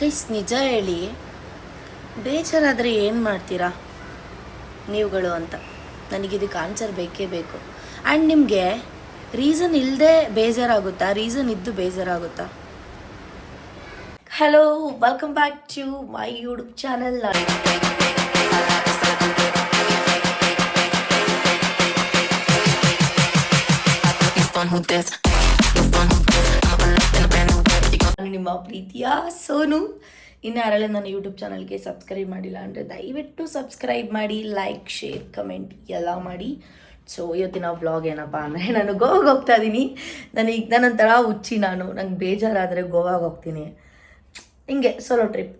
Guys ನಿಜ ಹೇಳಿ, ಬೇಜಾರಾದರೆ ಏನು ಮಾಡ್ತೀರಾ ನೀವುಗಳು ಅಂತ ನನಗಿದಕ್ಕೆ ಆನ್ಸರ್ ಬೇಕೇ ಬೇಕು. ಆ್ಯಂಡ್ ನಿಮಗೆ ರೀಸನ್ ಇಲ್ಲದೆ ಬೇಜಾರಾಗುತ್ತಾ, ರೀಸನ್ ಇದ್ದು ಬೇಜಾರಾಗುತ್ತಾ? Hello, welcome back to my YouTube channel. ನಿಮ್ಮ ಪ್ರೀತಿಯ ಸೋನು. ಇನ್ನು ಯಾರೆಲ್ಲ ನನ್ನ ಯೂಟ್ಯೂಬ್ ಚಾನಲ್ಗೆ ಸಬ್ಸ್ಕ್ರೈಬ್ ಮಾಡಿಲ್ಲ ಅಂದರೆ ದಯವಿಟ್ಟು ಸಬ್ಸ್ಕ್ರೈಬ್ ಮಾಡಿ, ಲೈಕ್, ಶೇರ್, ಕಮೆಂಟ್ ಎಲ್ಲ ಮಾಡಿ. ಸೊ ಇವತ್ತಿನ ವ್ಲಾಗ್ ಏನಪ್ಪ ಅಂದರೆ, ನಾನು ಗೋವಾಗೆ ಹೋಗ್ತಾ ಇದ್ದೀನಿ. ನನ್ನೊಂಥರ ಹುಚ್ಚಿ, ನಂಗೆ ಬೇಜಾರಾದರೆ ಗೋವಾಗೆ ಹೋಗ್ತೀನಿ. ಹಿಂಗೆ ಸೋಲೋ ಟ್ರಿಪ್.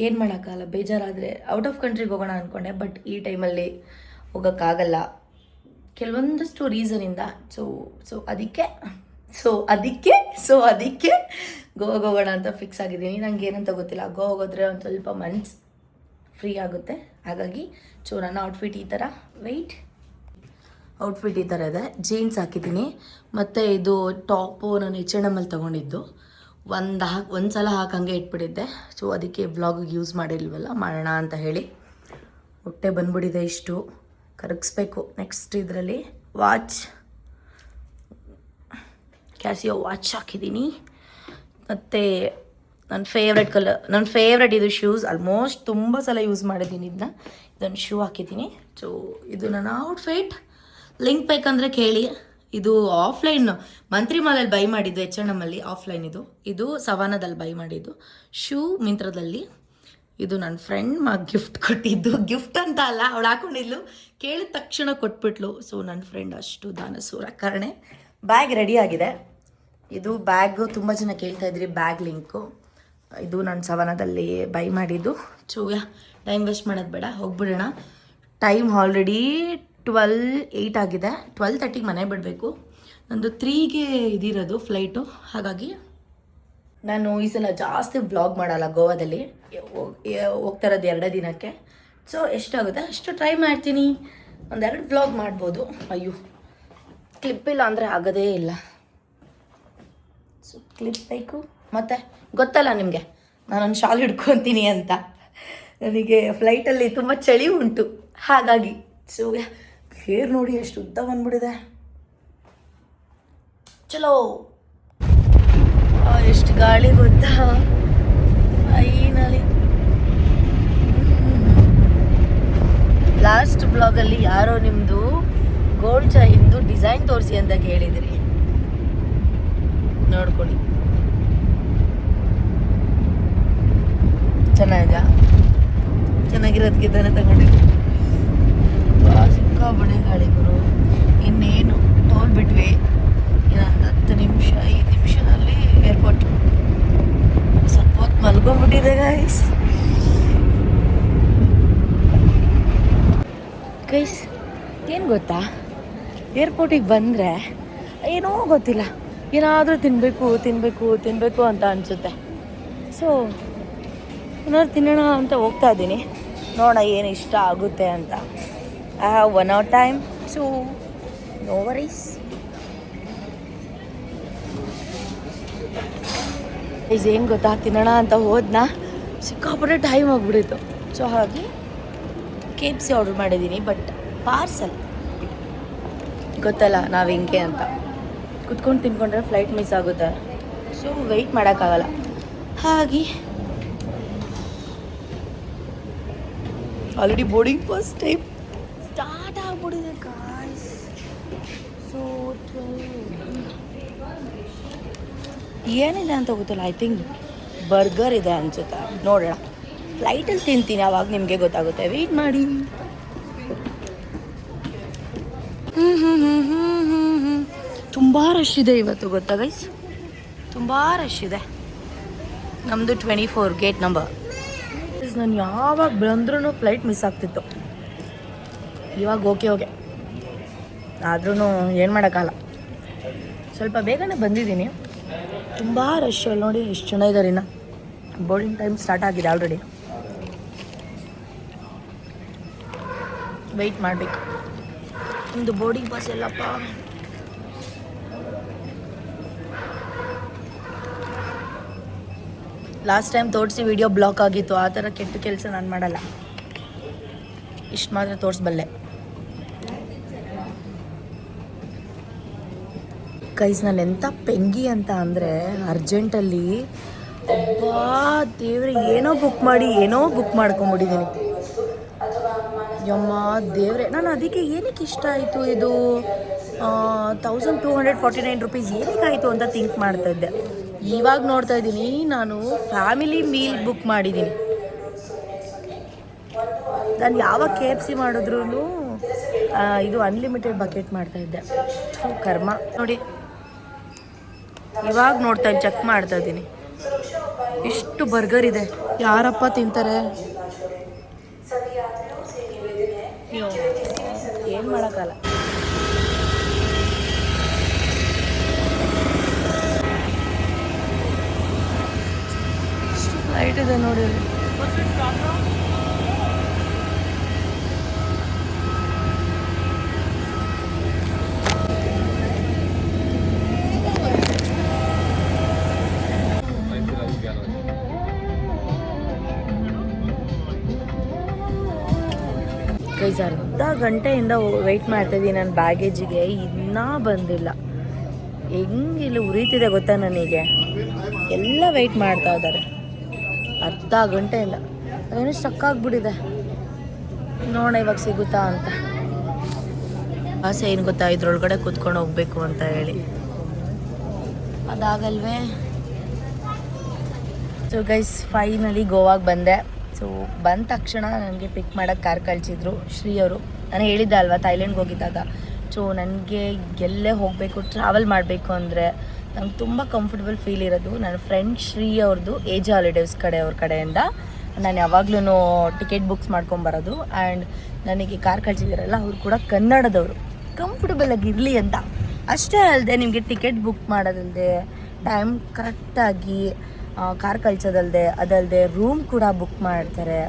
ಏನು ಮಾಡೋಕ್ಕಾಗಲ್ಲ, ಬೇಜಾರಾದರೆ ಔಟ್ ಆಫ್ ಕಂಟ್ರಿಗೆ ಹೋಗೋಣ ಅಂದ್ಕೊಂಡೆ. ಬಟ್ ಈ ಟೈಮಲ್ಲಿ ಹೋಗೋಕ್ಕಾಗಲ್ಲ ಕೆಲವೊಂದಷ್ಟು ರೀಸನಿಂದ. ಸೊ ಅದಕ್ಕೆ ಗೋವಾಗೆ ಹೋಗೋಣ ಅಂತ ಫಿಕ್ಸ್ ಆಗಿದ್ದೀನಿ. ನಂಗೆ ಏನಂತ ಗೊತ್ತಿಲ್ಲ, ಗೋವಾಗೆ ಹೋದರೆ ಒಂದು ಸ್ವಲ್ಪ ಮನ್ಸು ಫ್ರೀ ಆಗುತ್ತೆ. ಹಾಗಾಗಿ ನನ್ನ ಔಟ್ಫಿಟ್ ಈ ಥರ ಔಟ್ಫಿಟ್ ಈ ಥರ ಇದೆ. ಜೀನ್ಸ್ ಹಾಕಿದ್ದೀನಿ, ಮತ್ತು ಇದು ಟಾಪು ನಾನು H&M ತೊಗೊಂಡಿದ್ದು. ಒಂದು ಸಲ ಹಾಕಂಗೆ ಇಟ್ಬಿಟ್ಟಿದ್ದೆ. ಸೊ ಅದಕ್ಕೆ ವ್ಲಾಗಿಗೆ ಯೂಸ್ ಮಾಡಿಲ್ವಲ್ಲ, ಮಾಡೋಣ ಅಂತ ಹೇಳಿ. ಹೊಟ್ಟೆ ಬಂದ್ಬಿಟ್ಟಿದೆ, ಇಷ್ಟು ಕರಗಿಸ್ಬೇಕು. ನೆಕ್ಸ್ಟ್ ಇದರಲ್ಲಿ ಕ್ಯಾಸಿಯೋ ವಾಚ್ ಹಾಕಿದ್ದೀನಿ. ಮತ್ತು ನನ್ನ ಫೇವ್ರೆಟ್ ಇದು ಶೂಸ್. ಆಲ್ಮೋಸ್ಟ್ ತುಂಬ ಸಲ ಯೂಸ್ ಮಾಡಿದ್ದೀನಿ ಇದನ್ನು ಶೂ ಹಾಕಿದ್ದೀನಿ. ಸೊ ಇದು ನನ್ನ ಔಟ್ಫಿಟ್. ಲಿಂಕ್ ಬೇಕಂದರೆ ಕೇಳಿ. ಇದು ಆಫ್ಲೈನ್ ಮಂತ್ರಿ ಮಾಲಲ್ಲಿ ಬೈ ಮಾಡಿದ್ದು, H&M ಆಫ್ಲೈನ್. ಇದು ಸವಾನದಲ್ಲಿ ಬೈ ಮಾಡಿದ್ದು. ಶೂ ಮಿಂತ್ರದಲ್ಲಿ. ಇದು ನನ್ನ ಫ್ರೆಂಡ್ ಗಿಫ್ಟ್ ಕೊಟ್ಟಿದ್ದು. ಗಿಫ್ಟ್ ಅಂತ ಅಲ್ಲ, ಅವಳು ಹಾಕೊಂಡಿದ್ಲು, ಕೇಳಿದ ತಕ್ಷಣ ಕೊಟ್ಬಿಟ್ಲು. ಸೊ ನನ್ನ ಫ್ರೆಂಡ್ ಅಷ್ಟು ದಾನಸೂರ ಕಾರಣೆ. ಬ್ಯಾಗ್ ರೆಡಿ ಆಗಿದೆ. ಇದು ಬ್ಯಾಗು ತುಂಬ ಜನ ಕೇಳ್ತಾಯಿದ್ರಿ, ಬ್ಯಾಗ್ ಲಿಂಕು. ಇದು ನಾನು ಸವಾನದಲ್ಲಿ ಬೈ ಮಾಡಿದ್ದು. ಸೊ ಟೈಮ್ ವೇಸ್ಟ್ ಮಾಡೋದು ಬೇಡ, ಹೋಗ್ಬಿಡೋಣ. ಟೈಮ್ ಆಲ್ರೆಡಿ 12:08 ಆಗಿದೆ. 12:30ಗೆ ಮನೆ ಬಿಡಬೇಕು. ನಂದು 3ಗೆ ಇದಿರೋದು ಫ್ಲೈಟು. ಹಾಗಾಗಿ ನಾನು ಈ ಸಲ ಜಾಸ್ತಿ ವ್ಲಾಗ್ ಮಾಡಲ್ಲ. ಗೋವಾದಲ್ಲಿ ಹೋಗ್ತಾ ಇರೋದು 2 ದಿನಕ್ಕೆ. ಸೊ ಎಷ್ಟಾಗುತ್ತೆ ಅಷ್ಟು ಟ್ರೈ ಮಾಡ್ತೀನಿ. 1-2 ವ್ಲಾಗ್ ಮಾಡ್ಬೋದು. ಅಯ್ಯೋ, ಕ್ಲಿಪ್ ಇಲ್ಲ ಅಂದರೆ ಆಗೋದೇ ಇಲ್ಲ. ಸೊ ಕ್ಲಿಪ್ ಬೇಕು. ಮತ್ತು ಗೊತ್ತಲ್ಲ ನಿಮಗೆ, ನಾನೊಂದು ಶಾಲ್ ಹಿಡ್ಕೊತೀನಿ ಅಂತ. ನನಗೆ ಫ್ಲೈಟಲ್ಲಿ ತುಂಬ ಚಳಿ ಉಂಟು, ಹಾಗಾಗಿ. ಸೊ ಹೇರ್ ನೋಡಿ ಎಷ್ಟು ಉದ್ದ ಬಂದ್ಬಿಟ್ಟಿದೆ. ಚಲೋ, ಎಷ್ಟು ಗಾಳಿ ಗೊತ್ತಾ ಫೈನಲಿ. ಲಾಸ್ಟ್ ಬ್ಲಾಗಲ್ಲಿ ಯಾರೋ ನಿಮ್ಮದು ಗೋಲ್ಡ್ ಚೈನ್ದು ಡಿಸೈನ್ ತೋರಿಸಿ ಅಂತ ಕೇಳಿದ್ರಿ. ನೋಡ್ಕೊಳ್ಳಿ, ಚೆನ್ನಾಗಿರೋದಕ್ಕೆ ತಾನೇ ತಗೊಂಡಿದ್ವಿ. ಸಿಕ್ಕಾಬಡೆ ಗಾಳಿ ಗುರು. ಇನ್ನೇನು ತೋಲ್ಬಿಟ್ವಿ. ಇನ್ನೊಂದು 10 ನಿಮಿಷ 5 ನಿಮಿಷದಲ್ಲಿ ಏರ್ಪೋರ್ಟ್. ಸ್ವಲ್ಪ ಹೊತ್ತು ಮಲ್ಕೊಂಡ್ಬಿಟ್ಟಿದೆ ಗೈಸ್. ಏನು ಗೊತ್ತಾ, ಏರ್ಪೋರ್ಟಿಗೆ ಬಂದರೆ ಏನೋ ಗೊತ್ತಿಲ್ಲ, ಏನಾದರೂ ತಿನ್ನಬೇಕು ಅಂತ ಅನಿಸುತ್ತೆ. ಸೊ ಏನಾದ್ರು ತಿನ್ನೋಣ ಅಂತ ಹೋಗ್ತಾ ಇದ್ದೀನಿ. ನೋಡೋಣ ಏನು ಇಷ್ಟ ಆಗುತ್ತೆ ಅಂತ. I have 1 hour time, so no worries. ಏನು ಗೊತ್ತಾ, ತಿನ್ನೋಣ ಅಂತ ಹೋದ್ನಾ, ಸಿಕ್ಕಾಪಟ್ಟೆ ಟೈಮ್ ಆಗಿಬಿಟ್ಟಿತ್ತು. ಸೊ ಹಾಗೆ KFC ಆರ್ಡರ್ ಮಾಡಿದ್ದೀನಿ. ಬಟ್ ಪಾರ್ಸಲ್ ಗೊತ್ತಲ್ಲ ನಾವು ಹೆಂಗೆ ಅಂತ. ಕುತ್ಕೊಂಡು ತಿನ್ಕೊಂಡ್ರೆ ಫ್ಲೈಟ್ ಮಿಸ್ ಆಗುತ್ತೆ. ಸೊ ವೆಯ್ಟ್ ಮಾಡೋಕ್ಕಾಗಲ್ಲ. ಹಾಗೆ already boarding first time start ಆಗ್ಬಿಟ್ಟಿದೆ ಗಾಯ್ಸ್. ಸೊ ಏನಿದೆ ಅಂತ ಗೊತ್ತಿಲ್ಲ. ಐ ಥಿಂಕ್ ಬರ್ಗರ್ ಇದೆ ಅನಿಸುತ್ತೆ. ನೋಡೋಣ, ಫ್ಲೈಟಲ್ಲಿ ತಿಂತೀನಿ, ಆವಾಗ ನಿಮಗೆ ಗೊತ್ತಾಗುತ್ತೆ. ವೆಯ್ಟ್ ಮಾಡಿ. ತುಂಬ ರಶ್ ಇದೆ ಇವತ್ತು, ಗೊತ್ತಾ ಗೈಸ್? ತುಂಬ ರಶ್ ಇದೆ. ನಮ್ಮದು 24 ಗೇಟ್ ನಂಬರ್. ನಾನು ಯಾವಾಗ ಬಂದ್ರೂ ಫ್ಲೈಟ್ ಮಿಸ್ ಆಗ್ತಿತ್ತು. ಇವಾಗ ಓಕೆ ಆದ್ರೂ ಏನು ಮಾಡೋಕ್ಕಲ್ಲ. ಸ್ವಲ್ಪ ಬೇಗನೆ ಬಂದಿದ್ದೀನಿ. ತುಂಬ ರಶ್. ಅಲ್ಲಿ ನೋಡಿ ಎಷ್ಟು ಜನ ಇದ್ದಾರೆ. ಇನ್ನು ಬೋರ್ಡಿಂಗ್ ಟೈಮ್ ಸ್ಟಾರ್ಟ್ ಆಗಿದೆ ಆಲ್ರೆಡಿ. ವೆಯ್ಟ್ ಮಾಡಬೇಕು. ಒಂದು ಬೋರ್ಡಿಂಗ್ ಪಾಸ್ ಎಲ್ಲಪ್ಪ. ಲಾಸ್ಟ್ ಟೈಮ್ ತೋರಿಸಿ ವಿಡಿಯೋ ಬ್ಲಾಕ್ ಆಗಿತ್ತು. ಆ ಥರ ಕೆಟ್ಟ ಕೆಲಸ ನಾನು ಮಾಡಲ್ಲ. ಇಷ್ಟು ಮಾತ್ರ ತೋರಿಸ್ಬಲ್ಲೆ. ಗೈಸ್ ನಾನು ಎಂಥ ಪೆಂಗಿ ಅಂತ ಅಂದರೆ ಅರ್ಜೆಂಟಲ್ಲಿ ಅಬ್ಬಾ ದೇವ್ರೆ ಏನೋ ಬುಕ್ ಮಾಡ್ಕೊಂಬಿಟ್ಟಿದ್ದೀನಿ. ಯಮ್ಮ ದೇವ್ರೆ, ನಾನು ಅದಕ್ಕೆ ಏನಕ್ಕೆ ಇಷ್ಟ ಆಯಿತು ಇದು 1249 ರುಪೀಸ್ ಏನಕ್ಕಾಯಿತು ಅಂತ ಥಿಂಕ್ ಮಾಡ್ತಾ ಇದ್ದೆ. ಇವಾಗ ನೋಡ್ತಾ ಇದ್ದೀನಿ ನಾನು ಫ್ಯಾಮಿಲಿ ಮೀಲ್ ಬುಕ್ ಮಾಡಿದ್ದೀನಿ. ನಾನು ಯಾವಾಗ KFC ಮಾಡಿದ್ರೂ ಇದು ಅನ್ಲಿಮಿಟೆಡ್ ಬಕೆಟ್ ಮಾಡ್ತಾ ಇದ್ದೆ. ಕರ್ಮ ನೋಡಿ, ಇವಾಗ ನೋಡ್ತಾ ಚೆಕ್ ಮಾಡ್ತಾ ಇದ್ದೀನಿ. ಇಷ್ಟು ಬರ್ಗರ್ ಇದೆ, ಯಾರಪ್ಪ ತಿಂತಾರೆ? ಏನು ಮಾಡೋಕ್ಕಲ್ಲ. ಲೈಟ್ ಇದೆ ನೋಡಿ. ಗೈಸ್ ಅರ್ಧ ಗಂಟೆಯಿಂದ ವೆಯ್ಟ್ ಮಾಡ್ತಾಯಿದ್ದೀನಿ ನನ್ನ ಬ್ಯಾಗೇಜಿಗೆ, ಇನ್ನೂ ಬಂದಿಲ್ಲ. ಹೆಂಗಿಲ್ಲ ಉರಿತಿದೆ ಗೊತ್ತಾ ನನಗೆ. ಎಲ್ಲ ವೆಯ್ಟ್ ಮಾಡ್ತಾ ಇದ್ದಾರೆ ಅರ್ಧ ಗಂಟೆಯಿಂದ. ಅದೇನೋ ಸ್ಟಕ್ ಆಗಿಬಿಟ್ಟಿದೆ. ನೋಡೋಣ ಇವಾಗ ಸಿಗುತ್ತಾ ಅಂತ. ಆಸೆ ಏನು ಗೊತ್ತಾ, ಇದ್ರೊಳಗಡೆ ಕೂತ್ಕೊಂಡು ಹೋಗ್ಬೇಕು ಅಂತ ಹೇಳಿ. ಅದಾಗಲ್ವೇ. ಸೊ ಗೈಸ್ ಫೈನಲಿ ಗೋವಾಗೆ ಬಂದೆ. ಸೊ ಬಂದ ತಕ್ಷಣ ನನಗೆ ಪಿಕ್ ಮಾಡೋಕ್ಕೆ ಕಾರ್ ಕಳಿಸಿದ್ರು ಶ್ರೀ ಅವರು. ನಾನು ಹೇಳಿದ್ದೆ ಅಲ್ವಾ ಥೈಲ್ಯಾಂಡ್ಗೆ ಹೋಗಿದ್ದಾಗ. ಸೊ ನನಗೆ ಎಲ್ಲೇ ಹೋಗಬೇಕು, ಟ್ರಾವೆಲ್ ಮಾಡಬೇಕು ಅಂದರೆ ನಂಗೆ ತುಂಬ ಕಂಫರ್ಟಬಲ್ ಫೀಲ್ ಇರೋದು ನನ್ನ ಫ್ರೆಂಡ್ ಶ್ರೀ ಅವ್ರದ್ದು ಏಜ್ ಹಾಲಿಡೇಸ್ ಅವ್ರ ಕಡೆಯಿಂದ ನಾನು ಯಾವಾಗ್ಲೂ ಟಿಕೆಟ್ ಬುಕ್ಸ್ ಮಾಡ್ಕೊಂಬರೋದು. ಆ್ಯಂಡ್ ನನಗೆ ಕಾರ್ ಕಳಿಸಿದಾರಲ್ಲ ಅವ್ರು ಕೂಡ ಕನ್ನಡದವರು, ಕಂಫರ್ಟಬಲ್ ಆಗಿರಲಿ ಅಂತ. ಅಷ್ಟೇ ಅಲ್ಲದೆ ನಿಮಗೆ ಟಿಕೆಟ್ ಬುಕ್ ಮಾಡೋದಲ್ಲದೆ ಟೈಮ್ ಕರೆಕ್ಟಾಗಿ ಕಾರ್ ಕಳಿಸೋದಲ್ಲದೆ ಅದಲ್ಲದೆ ರೂಮ್ ಕೂಡ ಬುಕ್ ಮಾಡ್ತಾರೆ.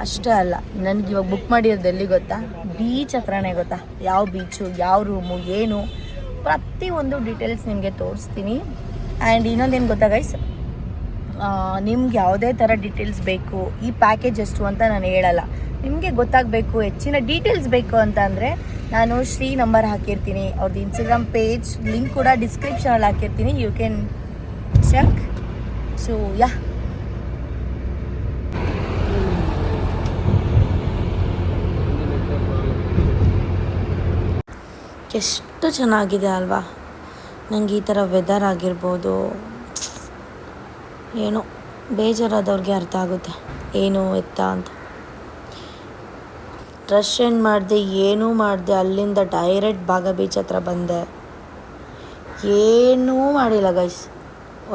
ಅಷ್ಟೇ ಅಲ್ಲ, ನನಗೆ ಇವಾಗ ಬುಕ್ ಮಾಡಿರೋದು ಎಲ್ಲಿ ಗೊತ್ತಾ, ಬೀಚ್ ಹತ್ರನೇ ಗೊತ್ತಾ. ಯಾವ ಬೀಚು, ಯಾವ ರೂಮು, ಏನು ಪ್ರತಿಯೊಂದು ಡೀಟೇಲ್ಸ್ ನಿಮಗೆ ತೋರಿಸ್ತೀನಿ. ಆ್ಯಂಡ್ ಇನ್ನೊಂದೇನು ಗೊತ್ತಾ ಗೈಸ್, ನಿಮ್ಗೆ ಯಾವುದೇ ಥರ ಡೀಟೇಲ್ಸ್ ಬೇಕು, ಈ ಪ್ಯಾಕೇಜ್ ಎಷ್ಟು ಅಂತ ನಾನು ಹೇಳಲ್ಲ. ನಿಮಗೆ ಗೊತ್ತಾಗಬೇಕು, ಹೆಚ್ಚಿನ ಡೀಟೇಲ್ಸ್ ಬೇಕು ಅಂತ ಅಂದರೆ ನಾನು ಶ್ರೀ ನಂಬರ್ ಹಾಕಿರ್ತೀನಿ, ಅವ್ರದ್ದು ಇನ್ಸ್ಟಾಗ್ರಾಮ್ ಪೇಜ್ ಲಿಂಕ್ ಕೂಡ ಡಿಸ್ಕ್ರಿಪ್ಷನಲ್ಲಿ ಹಾಕಿರ್ತೀನಿ. You can check. So yeah, ಎಷ್ಟು ಚೆನ್ನಾಗಿದೆ ಅಲ್ವಾ. ನನಗೆ ಈ ಥರ ವೆದರ್ ಆಗಿರ್ಬೋದು, ಏನೋ ಬೇಜಾರಾದವ್ರಿಗೆ ಅರ್ಥ ಆಗುತ್ತೆ ಏನು ಎತ್ತ ಅಂತ. ರಶ್ ಏನು ಮಾಡಿದೆ, ಏನೂ ಮಾಡಿದೆ, ಅಲ್ಲಿಂದ ಡೈರೆಕ್ಟ್ ಬಾಗ ಬೀಚ್ ಹತ್ರ ಬಂದೆ. ಏನೂ ಮಾಡಿಲ್ಲ ಗೈಸ್,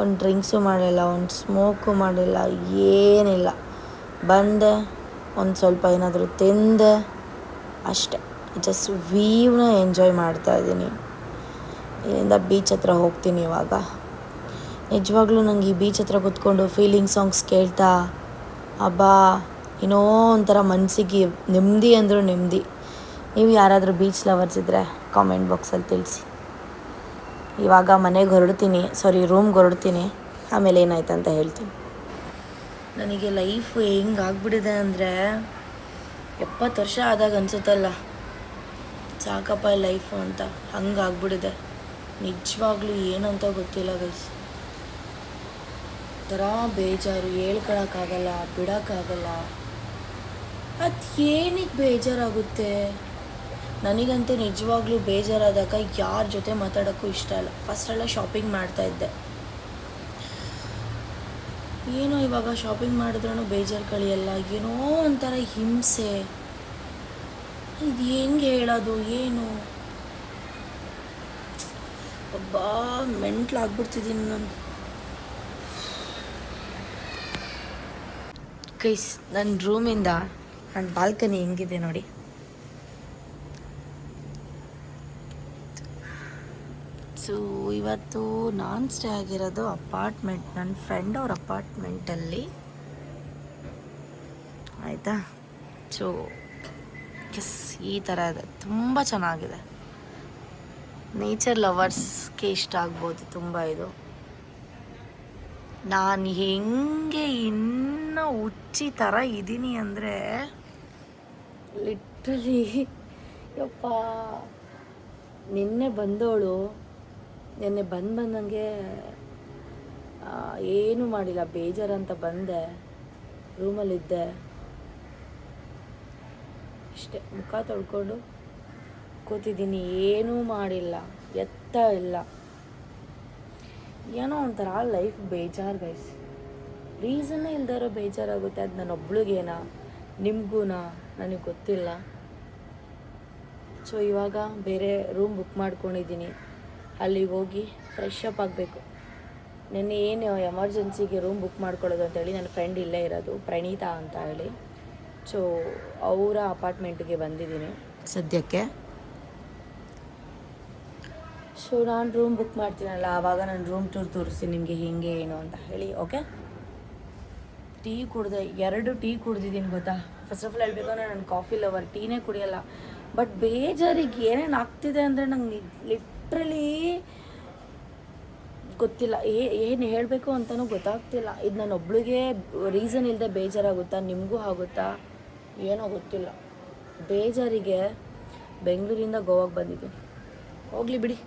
ಒಂದು ಡ್ರಿಂಕ್ಸು ಮಾಡಿಲ್ಲ, ಒಂದು ಸ್ಮೋಕು ಮಾಡಿಲ್ಲ, ಏನಿಲ್ಲ. ಬಂದೆ, ಒಂದು ಸ್ವಲ್ಪ ಏನಾದರೂ ತಿಂದೆ, ಅಷ್ಟೆ. ಜಸ್ಟ್ ವ್ಯೂನ ಎಂಜಾಯ್ ಮಾಡ್ತಾಯಿದ್ದೀನಿ. ಇಲ್ಲಿಂದ ಬೀಚ್ ಹತ್ರ ಹೋಗ್ತೀನಿ ಇವಾಗ. ನಿಜವಾಗ್ಲೂ ನನಗೆ ಈ ಬೀಚ್ ಹತ್ರ ಕೂತ್ಕೊಂಡು ಫೀಲಿಂಗ್ ಸಾಂಗ್ಸ್ ಕೇಳ್ತಾ ಅಬ್ಬಾ ಏನೋ ಒಂಥರ ಮನಸ್ಸಿಗೆ ನೆಮ್ಮದಿ ಅಂದರೂ ನೆಮ್ಮದಿ. ನೀವು ಯಾರಾದರೂ ಬೀಚ್ ಲವರ್ಸ್ ಇದ್ದರೆ ಕಾಮೆಂಟ್ ಬಾಕ್ಸಲ್ಲಿ ತಿಳಿಸಿ. ಇವಾಗ ಮನೆಗೆ ರೂಮ್ಗೆ ಹೊರಡ್ತೀನಿ. ಆಮೇಲೆ ಏನಾಯ್ತು ಅಂತ ಹೇಳ್ತೀನಿ. ನನಗೆ ಲೈಫ್ ಹೆಂಗಾಗ್ಬಿಟ್ಟಿದೆ ಅಂದರೆ 70 ವರ್ಷ ಆದಾಗ ಅನಿಸುತ್ತಲ್ಲ ಸಾಕಪ್ಪ ಲೈಫು ಅಂತ, ಹಂಗಾಗ್ಬಿಟ್ಟಿದೆ. ನಿಜವಾಗ್ಲೂ ಏನಂತ ಗೊತ್ತಿಲ್ಲ ಗೈಸ್. ಥರ ಬೇಜಾರು, ಹೇಳ್ಕೊಳಕ್ಕಾಗಲ್ಲ, ಬಿಡೋಕ್ಕಾಗಲ್ಲ. ಅದು ಏನಕ್ಕೆ ಬೇಜಾರಾಗುತ್ತೆ? ನನಗಂತೂ ನಿಜವಾಗ್ಲೂ ಬೇಜಾರಾದಾಗ ಯಾರ ಜೊತೆ ಮಾತಾಡೋಕ್ಕೂ ಇಷ್ಟ ಇಲ್ಲ. ಫಸ್ಟೆಲ್ಲ ಶಾಪಿಂಗ್ ಮಾಡ್ತಾಯಿದ್ದೆ, ಏನೋ ಇವಾಗ ಶಾಪಿಂಗ್ ಮಾಡಿದ್ರೂ ಬೇಜಾರು ಕಳಿಯಲ್ಲ. ಏನೋ ಒಂಥರ ಹಿಂಸೆ. ಇದು ಹೆಂಗೆ ಹೇಳೋದು ಏನು? ಒಬ್ಬಾ ಮೆಂಟ್ಲಾಗ್ಬಿಡ್ತಿದ್ದೀನಿ ನಾನು. ಗೈಸ್ ನನ್ನ ರೂಮಿಂದ ನನ್ನ ಬಾಲ್ಕನಿ ಹೆಂಗಿದೆ ನೋಡಿ. ಸೊ ಇವತ್ತು ನಾನು ಸ್ಟೇ ಆಗಿರೋದು ಅಪಾರ್ಟ್ಮೆಂಟ್, ನನ್ನ ಫ್ರೆಂಡ್ ಅವ್ರ ಅಪಾರ್ಟ್ಮೆಂಟಲ್ಲಿ ಆಯಿತಾ. ಸೊ ಎಸ್, ಈ ಥರ ಇದೆ, ತುಂಬ ಚೆನ್ನಾಗಿದೆ. ನೇಚರ್ ಲವರ್ಸ್ಗೆ ಇಷ್ಟ ಆಗ್ಬೋದು ತುಂಬ ಇದು. ನಾನು ಹೆಂಗೆ ಇನ್ನೂ ಹುಚ್ಚಿ ಥರ ಇದ್ದೀನಿ ಅಂದರೆ ಲಿಟ್ರಲಿ ಯಪ್ಪ ನಿನ್ನೆ ಬಂದವಳು ನಿನ್ನೆ ಬಂದಂಗೆ ಏನೂ ಮಾಡಿಲ್ಲ, ಬೇಜಾರಂತ ಬಂದೆ, ರೂಮಲ್ಲಿದ್ದೆ ಅಷ್ಟೇ. ಮುಖ ತೊಳ್ಕೊಂಡು ಕೂತಿದ್ದೀನಿ, ಏನೂ ಮಾಡಿಲ್ಲ, ಎತ್ತ ಇಲ್ಲ. ಏನೋ ಒಂಥರ ಲೈಫ್ ಬೇಜಾರು ಗೈಸ್, ರೀಸನ್ನೇ ಇಲ್ದಿರೋ ಬೇಜಾರಾಗುತ್ತೆ. ಅದು ನನ್ನೊಬ್ಳಿಗೇನಾ ನಿಮಗೂನಾ ನನಗೆ ಗೊತ್ತಿಲ್ಲ. ಸೊ ಇವಾಗ ಬೇರೆ ರೂಮ್ ಬುಕ್ ಮಾಡ್ಕೊಂಡಿದ್ದೀನಿ, ಅಲ್ಲಿಗೆ ಹೋಗಿ ಫ್ರೆಶ್ ಅಪ್ ಆಗಬೇಕು. ನೆನ್ನೆ ಏನು ಎಮರ್ಜೆನ್ಸಿಗೆ ರೂಮ್ ಬುಕ್ ಮಾಡ್ಕೊಳ್ಳೋದು ಅಂತೇಳಿ ನನ್ನ ಫ್ರೆಂಡ್ ಇಲ್ಲೇ ಇರೋದು, ಪ್ರಣೀತಾ ಅಂತ ಹೇಳಿ. ಸೊ ಅವರ ಅಪಾರ್ಟ್ಮೆಂಟ್ಗೆ ಬಂದಿದ್ದೀನಿ ಸದ್ಯಕ್ಕೆ. ಸೊ ನಾನು ರೂಮ್ ಬುಕ್ ಮಾಡ್ತೀನಲ್ಲ, ಆವಾಗ ನಾನು ರೂಮ್ ಟೂರ್ ತೋರಿಸ್ತೀನಿ ನಿಮಗೆ ಹೇಗೆ ಏನು ಅಂತ ಹೇಳಿ. ಓಕೆ, ಟೀ ಕುಡಿದೆ, 2 ಟೀ ಕುಡ್ದಿದ್ದೀನಿ ಗೊತ್ತಾ. ಫಸ್ಟ್ ಆಫ್ ಆಲ್ ಹೇಳ್ಬೇಕು ಅಂದರೆ ನಾನು ಕಾಫಿ ಲವರ್, ಟೀನೇ ಕುಡಿಯೋಲ್ಲ. ಬಟ್ ಬೇಜಾರಿಗೆ ಏನೇನು ಆಗ್ತಿದೆ ಅಂದರೆ ನಂಗೆ ಲಿಟ್ರಲಿ ಗೊತ್ತಿಲ್ಲ, ಏನು ಹೇಳಬೇಕು ಅಂತಲೂ ಗೊತ್ತಾಗ್ತಿಲ್ಲ. ಇದು ನಾನು ಒಬ್ಳಿಗೆ ರೀಸನ್ ಇಲ್ಲದೆ ಬೇಜಾರಾಗುತ್ತಾ, ನಿಮಗೂ ಆಗುತ್ತಾ ಏನೋ ಗೊತ್ತಿಲ್ಲ. ಬೇಜಾರಿಗೆ ಬೆಂಗಳೂರಿಂದ ಗೋವಾಗೆ ಬಂದಿದ್ದೀನಿ, ಹೋಗಲಿ ಬಿಡಿ.